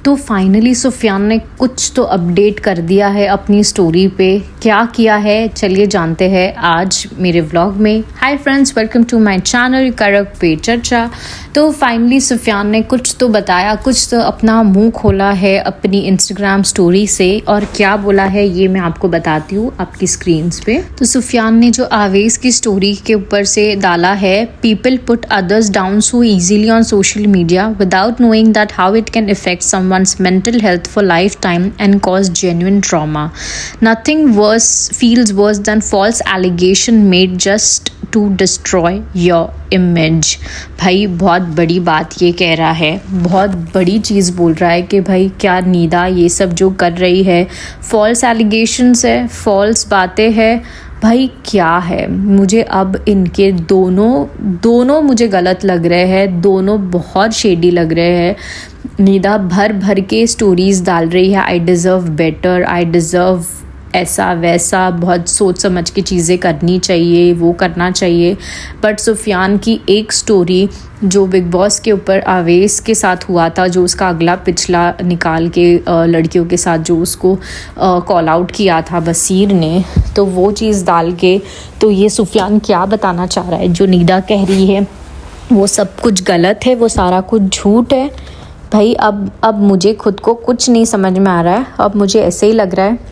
तो फाइनली सुफियान ने कुछ तो अपडेट कर दिया है अपनी स्टोरी पे। क्या किया है चलिए जानते हैं आज मेरे व्लॉग में। Hi friends, welcome to my channel करक पे चर्चा। तो फाइनली सुफियान ने कुछ तो बताया, कुछ तो अपना मुंह खोला है अपनी इंस्टाग्राम स्टोरी से, और क्या बोला है ये मैं आपको बताती हूँ आपकी स्क्रीन्स पे। तो सुफियान ने जो आवेश की स्टोरी के ऊपर से डाला है, people put others down so easily on social media without knowing that how it can effect someone's mental health for lifetime and cause genuine trauma. Nothing feels worse than false allegation made just to destroy your image. भाई बहुत बड़ी बात ये कह रहा है, बहुत बड़ी चीज़ बोल रहा है कि भाई क्या निदा ये सब जो कर रही है फॉल्स एलिगेशंस है, फॉल्स बातें हैं। भाई क्या है, मुझे अब इनके दोनों मुझे गलत लग रहे हैं, दोनों बहुत शेडी लग रहे हैं। निदा भर भर के स्टोरीज़ डाल रही है, I deserve better, I deserve ऐसा वैसा, बहुत सोच समझ के चीज़ें करनी चाहिए, वो करना चाहिए। बट सुफियान की एक स्टोरी जो बिग बॉस के ऊपर आवेश के साथ हुआ था, जो उसका अगला पिछला निकाल के लड़कियों के साथ जो उसको कॉल आउट किया था बसीर ने, तो वो चीज़ डाल के तो ये सुफियान क्या बताना चाह रहा है। जो निदा कह रही है वो सब कुछ गलत है, वो सारा कुछ झूठ है। भाई अब मुझे खुद को कुछ नहीं समझ में आ रहा है। अब मुझे ऐसे ही लग रहा है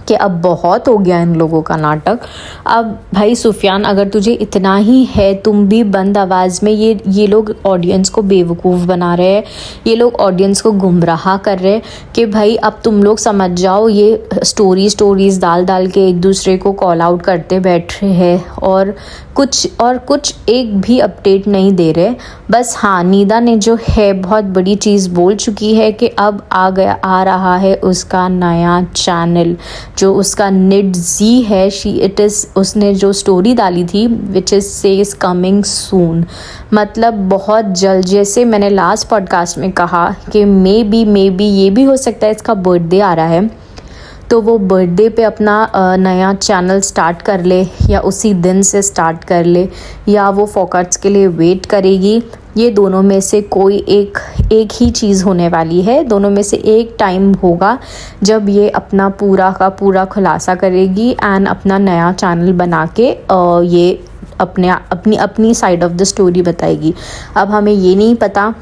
कि अब बहुत हो गया इन लोगों का नाटक। अब भाई सुफियान, अगर तुझे इतना ही है, तुम भी बंद आवाज़ में ये लोग ऑडियंस को बेवकूफ़ बना रहे हैं, ये लोग ऑडियंस को गुमराह कर रहे हैं कि भाई अब तुम लोग समझ जाओ, ये स्टोरीज़ डाल के एक दूसरे को कॉल आउट करते बैठ रहे हैं और कुछ एक भी अपडेट नहीं दे रहे। बस हाँ, निदा ने जो है बहुत बड़ी चीज़ बोल चुकी है कि अब आ रहा है उसका नया चैनल, जो उसका निडजी है। उसने जो स्टोरी डाली थी which is says coming soon, मतलब बहुत जल्द। जैसे मैंने लास्ट पॉडकास्ट में कहा कि मे बी ये भी हो सकता है इसका बर्थडे आ रहा है, तो वो बर्थडे पे अपना नया चैनल स्टार्ट कर ले, या उसी दिन से स्टार्ट कर ले, या वो फोकट्स के लिए वेट करेगी। ये दोनों में से कोई एक ही चीज़ होने वाली है। दोनों में से एक टाइम होगा जब ये अपना पूरा का पूरा खुलासा करेगी एंड अपना नया चैनल बना के ये अपनी साइड ऑफ द स्टोरी बताएगी। अब हमें ये नहीं पता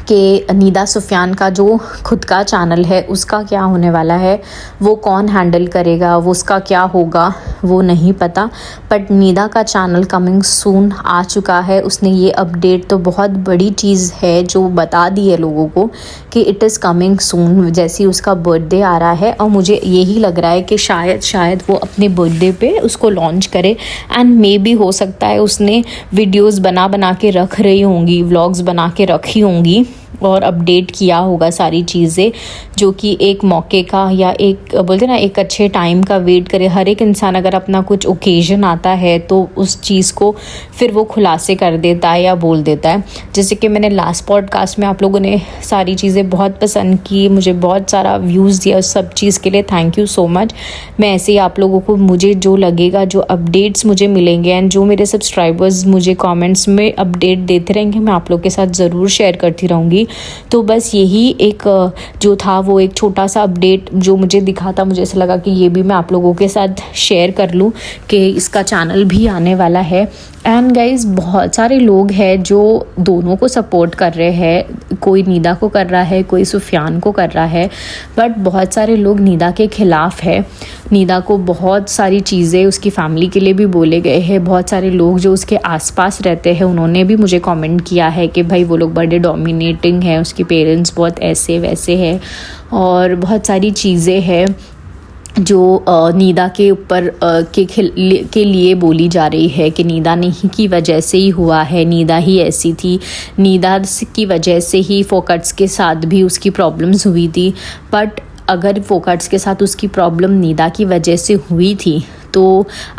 कि निदा सुफियान का जो खुद का चैनल है उसका क्या होने वाला है, वो कौन हैंडल करेगा, वो उसका क्या होगा वो नहीं पता। बट निदा का चैनल कमिंग सून आ चुका है। उसने ये अपडेट तो बहुत बड़ी चीज़ है जो बता दी है लोगों को कि इट इज़ कमिंग सून, जैसे उसका बर्थडे आ रहा है। और मुझे यही लग रहा है कि शायद वो अपने बर्थडे पे उसको लॉन्च करे। एंड मे बी हो सकता है उसने वीडियोज़ बना के रख रही होंगी, व्लॉग्स बना के रखी होंगी और अपडेट किया होगा सारी चीज़ें, जो कि एक मौके का या एक बोलते ना एक अच्छे टाइम का वेट करे। हर एक इंसान अगर अपना कुछ ओकेजन आता है तो उस चीज़ को फिर वो खुलासे कर देता है या बोल देता है। जैसे कि मैंने लास्ट पॉडकास्ट में आप लोगों ने सारी चीज़ें बहुत पसंद की, मुझे बहुत सारा व्यूज़ दिया, उस सब चीज़ के लिए थैंक यू सो मच। मैं ऐसे ही आप लोगों को मुझे जो लगेगा, जो अपडेट्स मुझे मिलेंगे एंड जो मेरे सब्सक्राइबर्स मुझे कमेंट्स में अपडेट देते रहेंगे, मैं आप लोग के साथ ज़रूर शेयर करती रहूँगी। तो बस यही एक जो था वो एक छोटा सा अपडेट जो मुझे दिखा था, मुझे ऐसा लगा कि ये भी मैं आप लोगों के साथ शेयर कर लूँ कि इसका चैनल भी आने वाला है। एंड गाइज, बहुत सारे लोग हैं जो दोनों को सपोर्ट कर रहे हैं। कोई निदा को कर रहा है, कोई सुफियान को कर रहा है, बट बहुत सारे लोग निदा के ख़िलाफ़ है। निदा को बहुत सारी चीज़ें उसकी फैमिली के लिए भी बोले गए हैं। बहुत सारे लोग जो उसके आसपास रहते हैं उन्होंने भी मुझे कमेंट किया है कि भाई वो लोग बड़े डोमिनेटिंग हैं, उसके पेरेंट्स बहुत ऐसे वैसे हैं, और बहुत सारी चीज़ें हैं जो निदा के ऊपर के लिए बोली जा रही है कि निदा नहीं की वजह से ही हुआ है, निदा ही ऐसी थी, निदा की वजह से ही फोकट्स के साथ भी उसकी प्रॉब्लम्स हुई थी। बट अगर फोकट्स के साथ उसकी प्रॉब्लम निदा की वजह से हुई थी तो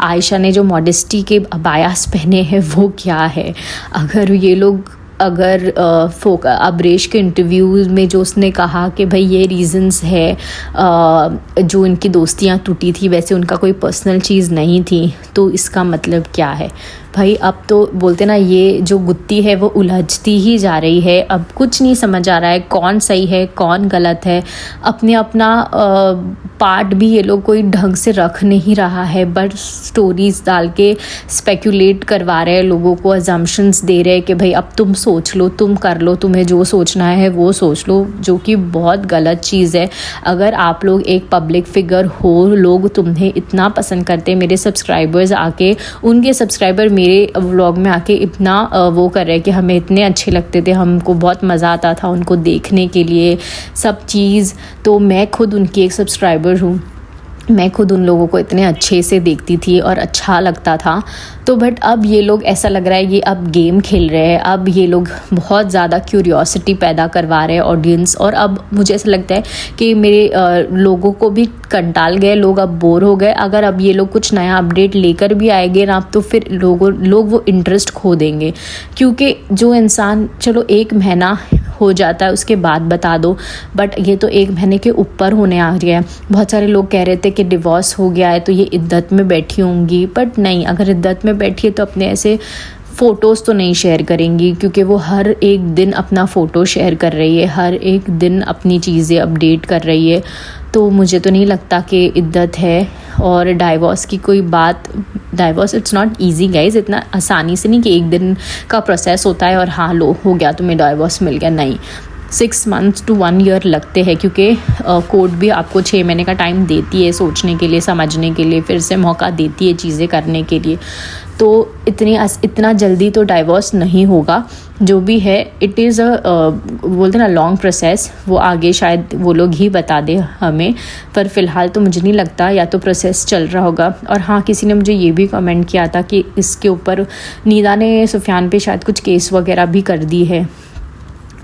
आयशा ने जो मॉडेस्टी के अबायास पहने हैं वो क्या है। अगर अब्रेश के इंटरव्यूज़ में जो उसने कहा कि भाई ये रीज़न्स है जो इनकी दोस्तियां टूटी थी, वैसे उनका कोई पर्सनल चीज़ नहीं थी, तो इसका मतलब क्या है भाई अब तो बोलते ना ये जो गुत्थी है वो उलझती ही जा रही है। अब कुछ नहीं समझ आ रहा है कौन सही है कौन गलत है। अपना पार्ट भी ये लोग कोई ढंग से रख नहीं रहा है, बट स्टोरीज डाल के स्पेक्यूलेट करवा रहे हैं लोगों को, अजम्पशंस दे रहे हैं कि भाई अब तुम सोच लो, तुम कर लो, तुम्हें जो सोचना है वो सोच लो, जो कि बहुत गलत चीज़ है। अगर आप लोग एक पब्लिक फिगर हो, लोग तुम्हें इतना पसंद करते, मेरे सब्सक्राइबर्स आके, उनके सब्सक्राइबर मेरे व्लॉग में आके इतना वो कर रहे हैं कि हमें इतने अच्छे लगते थे, हमको बहुत मज़ा आता था उनको देखने के लिए सब चीज़। तो मैं खुद उनकी एक सब्सक्राइबर हूँ, मैं खुद उन लोगों को इतने अच्छे से देखती थी और अच्छा लगता था। तो बट अब ये लोग ऐसा लग रहा है ये अब गेम खेल रहे हैं, अब ये लोग बहुत ज़्यादा क्यूरियोसिटी पैदा करवा रहे हैं ऑडियंस। और अब मुझे ऐसा लगता है कि मेरे लोगों को भी कंटाल गए, लोग अब बोर हो गए। अगर अब ये लोग कुछ नया अपडेट लेकर भी आएंगे ना तो फिर लोग वो इंटरेस्ट खो देंगे, क्योंकि जो इंसान चलो 1 महीना हो जाता है उसके बाद बता दो, बट ये तो 1 महीने के ऊपर होने आ गया है। बहुत सारे लोग कह रहे थे कि डिवोर्स हो गया है तो ये इद्दत में बैठी होंगी, बट नहीं, अगर इद्दत में बैठी है तो अपने ऐसे फ़ोटोज़ तो नहीं शेयर करेंगी, क्योंकि वो हर एक दिन अपना फ़ोटो शेयर कर रही है, हर एक दिन अपनी चीज़ें अपडेट कर रही है। तो मुझे तो नहीं लगता कि इद्दत है। और डाइवोर्स की कोई बात, divorce it's not easy guys, इतना आसानी से नहीं कि 1 दिन का प्रोसेस होता है और हाँ लो हो गया तुम्हें डाइवोर्स मिल गया, नहीं। 6 months to 1 year लगते हैं, क्योंकि कोर्ट भी आपको 6 महीने का टाइम देती है सोचने के लिए, समझने के लिए, फिर से मौका देती है चीज़ें करने के लिए। तो इतना जल्दी तो डाइवोर्स नहीं होगा। जो भी है इट इज़ बोलते ना लॉन्ग प्रोसेस, वो आगे शायद वो लोग ही बता दे हमें, पर फ़िलहाल तो मुझे नहीं लगता, या तो प्रोसेस चल रहा होगा। और हाँ, किसी ने मुझे ये भी कमेंट किया था कि इसके ऊपर नीदा ने सुफियान पे शायद कुछ केस वगैरह भी कर दी है।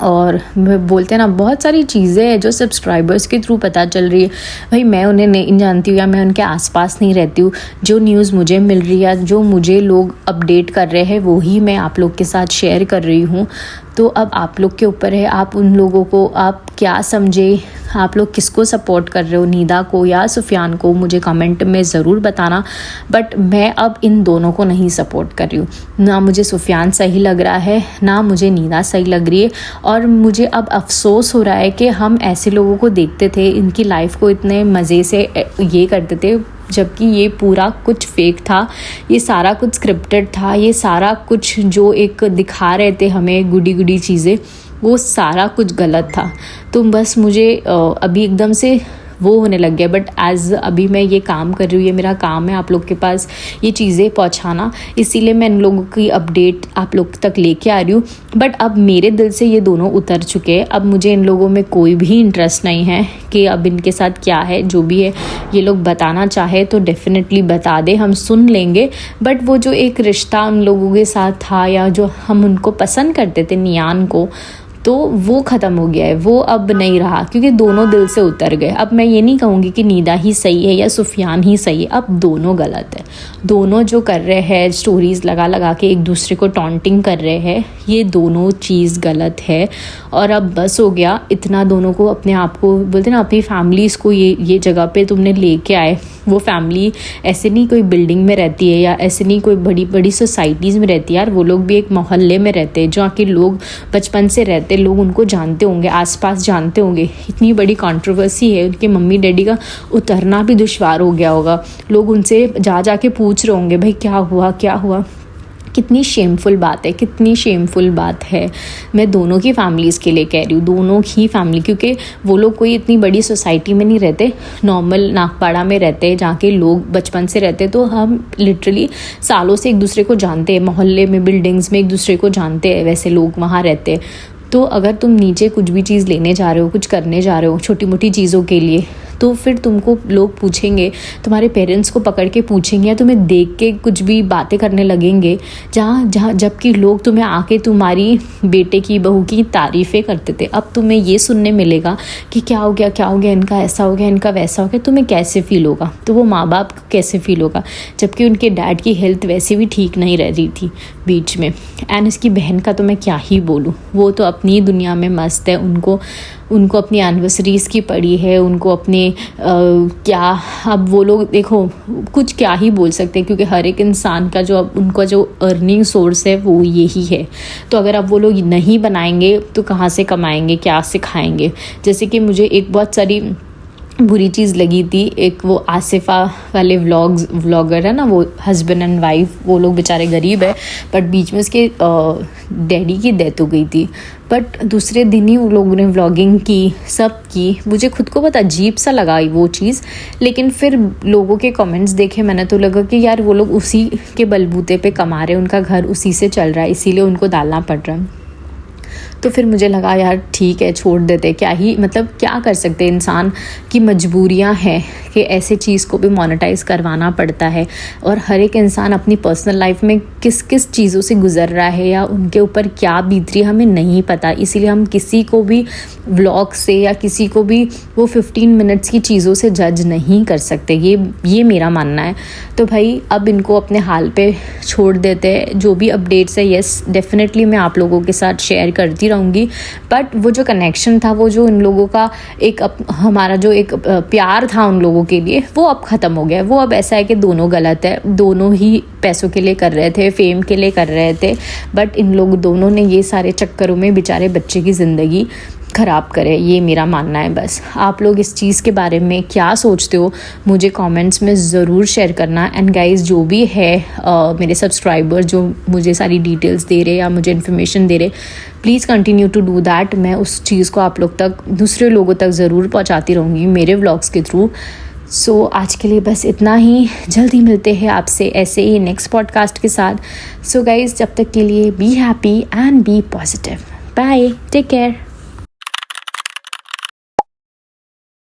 और बोलते हैं ना बहुत सारी चीज़ें हैं जो सब्सक्राइबर्स के थ्रू पता चल रही है। भाई मैं उन्हें नहीं जानती हूँ या मैं उनके आसपास नहीं रहती हूँ, जो न्यूज़ मुझे मिल रही है, जो मुझे लोग अपडेट कर रहे हैं वो ही मैं आप लोग के साथ शेयर कर रही हूँ। तो अब आप लोग के ऊपर है, आप उन लोगों को आप क्या समझे, आप लोग किसको सपोर्ट कर रहे हो, नीदा को या सुफियान को, मुझे कमेंट में ज़रूर बताना। बट मैं अब इन दोनों को नहीं सपोर्ट कर रही हूँ, ना मुझे सुफियान सही लग रहा है ना मुझे नीदा सही लग रही है। और मुझे अब अफसोस हो रहा है कि हम ऐसे लोगों को देखते थे, इनकी लाइफ को इतने मज़े से ये करते थे, जबकि ये पूरा कुछ फेक था, ये सारा कुछ स्क्रिप्टेड था, ये सारा कुछ जो एक दिखा रहे थे हमें गुडी गुडी चीज़ें, वो सारा कुछ गलत था। तो बस मुझे अभी एकदम से वो होने लग गया। बट एज़ अभी मैं ये काम कर रही हूँ, ये मेरा काम है आप लोग के पास ये चीज़ें पहुँचाना, इसीलिए मैं इन लोगों की अपडेट आप लोग तक लेके आ रही हूँ। बट अब मेरे दिल से ये दोनों उतर चुके हैं, अब मुझे इन लोगों में कोई भी इंटरेस्ट नहीं है कि अब इनके साथ क्या है। जो भी है ये लोग बताना चाहे तो डेफिनेटली बता दे, हम सुन लेंगे। बट वो जो एक रिश्ता उन लोगों के साथ था, या जो हम उनको पसंद करते थे नियान को, तो वो ख़त्म हो गया है, वो अब नहीं रहा, क्योंकि दोनों दिल से उतर गए। अब मैं ये नहीं कहूँगी कि नीदा ही सही है या सुफियान ही सही है, अब दोनों गलत है। दोनों जो कर रहे हैं स्टोरीज़ लगा लगा के एक दूसरे को टॉन्टिंग कर रहे हैं, ये दोनों चीज़ गलत है। और अब बस हो गया इतना, दोनों को अपने आप को बोलते ना अपनी फैमिलीज़ को ये जगह पे तुमने लेके आए। वो फैमिली ऐसे नहीं कोई बिल्डिंग में रहती है या ऐसे नहीं कोई बड़ी बड़ी सोसाइटीज़ में रहती है यार, वो लोग भी एक मोहल्ले में रहते हैं जहाँ के लोग बचपन से रहते, लोग उनको जानते होंगे, आसपास जानते होंगे। इतनी बड़ी कंट्रोवर्सी है, उनके मम्मी डैडी का उतरना भी दुश्वार हो गया होगा, लोग उनसे जा के पूछ रहे होंगे भाई क्या हुआ क्या हुआ। कितनी शेमफुल बात है, कितनी शेमफुल बात है। मैं दोनों की फैमिलीज़ के लिए कह रही हूँ, दोनों ही फैमिली, क्योंकि वो लोग कोई इतनी बड़ी सोसाइटी में नहीं रहते, नॉर्मल नागपाड़ा में रहते हैं जहाँ के लोग बचपन से रहते। तो हम लिटरली सालों से एक दूसरे को जानते हैं, मोहल्ले में बिल्डिंग्स में एक दूसरे को जानते हैं, वैसे लोग वहाँ रहते हैं। तो अगर तुम नीचे कुछ भी चीज़ लेने जा रहे हो, कुछ करने जा रहे हो छोटी मोटी चीज़ों के लिए, तो फिर तुमको लोग पूछेंगे, तुम्हारे पेरेंट्स को पकड़ के पूछेंगे या तुम्हें देख के कुछ भी बातें करने लगेंगे, जहाँ जबकि लोग तुम्हें आके तुम्हारी बेटे की बहू की तारीफ़ें करते थे। अब तुम्हें ये सुनने मिलेगा कि क्या हो गया, इनका ऐसा हो गया, इनका वैसा हो गया। तुम्हें कैसे फ़ील होगा? तो वो माँ बाप को कैसे फ़ील होगा, जबकि उनके डैड की हेल्थ वैसे भी ठीक नहीं रह रही थी बीच में। एंड इसकी बहन का तो मैं क्या ही बोलूँ, वो तो अपनी दुनिया में मस्त है, उनको अपनी एनिवर्सरीज़ की पड़ी है, उनको अपने क्या, अब वो लोग देखो कुछ क्या ही बोल सकते हैं, क्योंकि हर एक इंसान का जो अब उनका जो अर्निंग सोर्स है वो यही है। तो अगर अब वो लोग नहीं बनाएंगे तो कहाँ से कमाएंगे, क्या से खाएंगे। जैसे कि मुझे एक बहुत सारी बुरी चीज़ लगी थी, एक वो आसिफा वाले व्लॉगर है ना, वो हस्बैंड एंड वाइफ, वो लोग बेचारे गरीब है, बट बीच में उसके डैडी की डेथ हो गई थी। बट दूसरे दिन ही उन लोगों ने व्लॉगिंग की, सब की। मुझे खुद को बहुत अजीब सा लगा वो चीज़, लेकिन फिर लोगों के कमेंट्स देखे मैंने तो लगा कि यार वो लोग उसी के बलबूते पे कमा रहे हैं, उनका घर उसी से चल रहा है, इसीलिए उनको डालना पड़ रहा है। तो फिर मुझे लगा यार ठीक है, छोड़ देते, क्या ही मतलब क्या कर सकते हैं, इंसान की मजबूरियां हैं कि ऐसे चीज़ को भी मोनेटाइज करवाना पड़ता है। और हर एक इंसान अपनी पर्सनल लाइफ में किस किस चीज़ों से गुजर रहा है या उनके ऊपर क्या बीत रही है हमें नहीं पता, इसीलिए हम किसी को भी व्लॉग से या किसी को भी वो 15 मिनट्स की चीज़ों से जज नहीं कर सकते। ये मेरा मानना है। तो भाई अब इनको अपने हाल पे छोड़ देते हैं। जो भी अपडेट्स है यस डेफिनेटली मैं आप लोगों के साथ शेयर करती रहूँगी, बट वो जो कनेक्शन था, वो जो इन लोगों का एक हमारा जो एक प्यार था उन लोगों के लिए, वो अब ख़त्म हो गया है। वो अब ऐसा है कि दोनों गलत है, दोनों ही पैसों के लिए कर रहे थे, फेम के लिए कर रहे थे, बट इन लोग दोनों ने ये सारे चक्करों में बेचारे बच्चे की ज़िंदगी ख़राब करे, ये मेरा मानना है। बस आप लोग इस चीज़ के बारे में क्या सोचते हो मुझे कमेंट्स में ज़रूर शेयर करना। एंड गाइस जो भी है मेरे सब्सक्राइबर जो मुझे सारी डिटेल्स दे रहे या मुझे इन्फॉर्मेशन दे रहे, please continue to do that. मैं उस चीज़ को आप लोग तक, दूसरे लोगों तक ज़रूर पहुँचाती रहूँगी मेरे व्लॉग्स के थ्रू। सो आज के लिए बस इतना ही, जल्दी मिलते हैं आपसे ऐसे ही नेक्स्ट पॉडकास्ट के साथ। सो गाइस जब तक के लिए be happy and be positive, bye, take care.